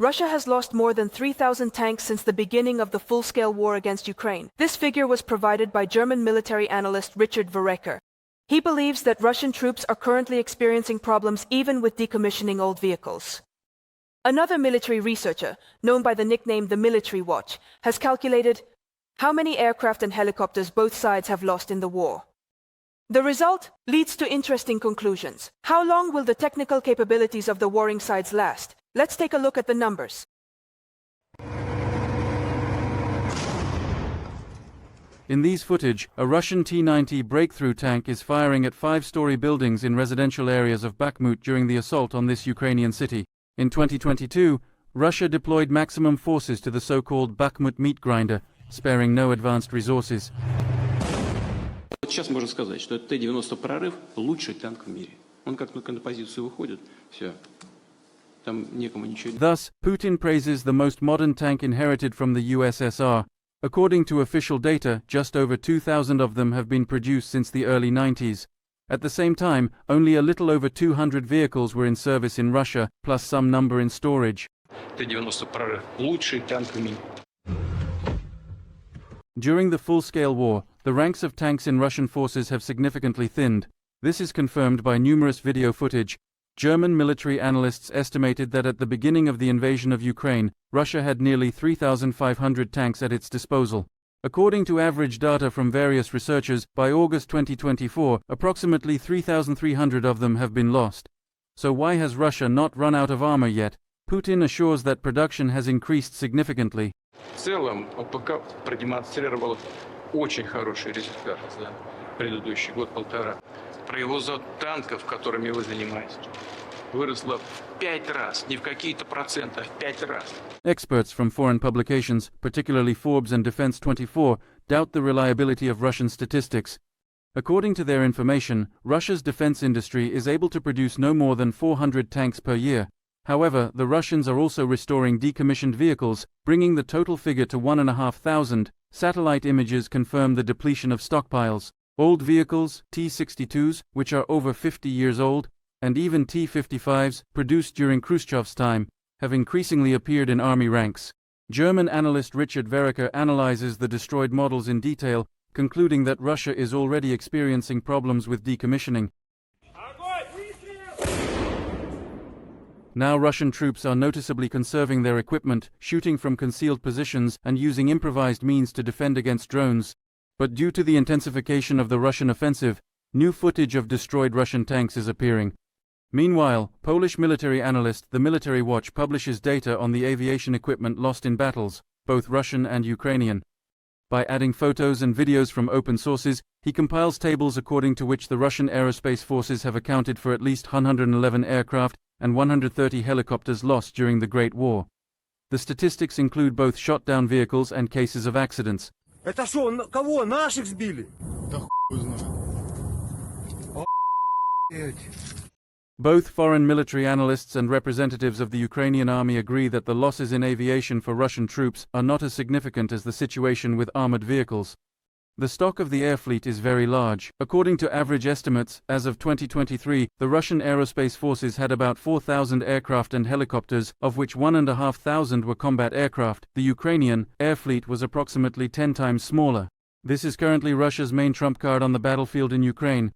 Russia has lost more than 3,000 tanks since the beginning of the full-scale war against Ukraine. This figure was provided by German military analyst Richard Verreker. He believes that Russian troops are currently experiencing problems even with decommissioning old vehicles. Another military researcher, known by the nickname the Military Watch, has calculated how many aircraft and helicopters both sides have lost in the war. The result leads to interesting conclusions. How long will the technical capabilities of the warring sides last? Let's take a look at the numbers. In these footage, a Russian T-90 breakthrough tank is firing at 5-story buildings in residential areas of Bakhmut during the assault on this Ukrainian city. In 2022, Russia deployed maximum forces to the so-called Bakhmut meat grinder, sparing no advanced resources. Сейчас можно сказать, что Т-90 «Прорыв» лучший танк в мире. Он как только на позицию выходит, все. Thus, Putin praises the most modern tank inherited from the USSR. According to official data, just over 2,000 of them have been produced since the early 90s. At the same time, only a little over 200 vehicles were in service in Russia, plus some number in storage. Т-90 «Прорыв» лучший танк в мире. During the full-scale war, the ranks of tanks in Russian forces have significantly thinned. This is confirmed by numerous video footage. German military analysts estimated that at the beginning of the invasion of Ukraine, Russia had nearly 3,500 tanks at its disposal. According to average data from various researchers, by August 2024, approximately 3,300 of them have been lost. So why has Russia not run out of armor yet? Putin assures that production has increased significantly. В целом, ОПК продемонстрировал очень хороший результат за предыдущий год-полтора. Производство танков, которыми вы занимаетесь, выросло в 5 раз, не в какие-то проценты, а в 5 раз. Experts from foreign publications, particularly Forbes and Defense24, doubt the reliability of Russian statistics. According to their information, Russia's defense industry is able to produce no more than 400 tanks per year. However, the Russians are also restoring decommissioned vehicles, bringing the total figure to 1,500. Satellite images confirm the depletion of stockpiles. Old vehicles, T-62s, which are over 50 years old, and even T-55s, produced during Khrushchev's time, have increasingly appeared in army ranks. German analyst Richard Verreker analyzes the destroyed models in detail, concluding that Russia is already experiencing problems with decommissioning. Now Russian troops are noticeably conserving their equipment, shooting from concealed positions and using improvised means to defend against drones. But due to the intensification of the Russian offensive, new footage of destroyed Russian tanks is appearing. Meanwhile, Polish military analyst The Military Watch publishes data on the aviation equipment lost in battles, both Russian and Ukrainian. By adding photos and videos from open sources, he compiles tables according to which the Russian aerospace forces have accounted for at least 111 aircraft and 130 helicopters lost during the Great War. The statistics include both shot-down vehicles and cases of accidents. Это что, кого? Наших сбили? Да хуй знает. Both foreign military analysts and representatives of the Ukrainian army agree that the losses in aviation for Russian troops are not as significant as the situation with armored vehicles. The stock of the air fleet is very large. According to average estimates, as of 2023, the Russian aerospace forces had about 4,000 aircraft and helicopters, of which 1,500 were combat aircraft. The Ukrainian air fleet was approximately 10 times smaller. This is currently Russia's main trump card on the battlefield in Ukraine,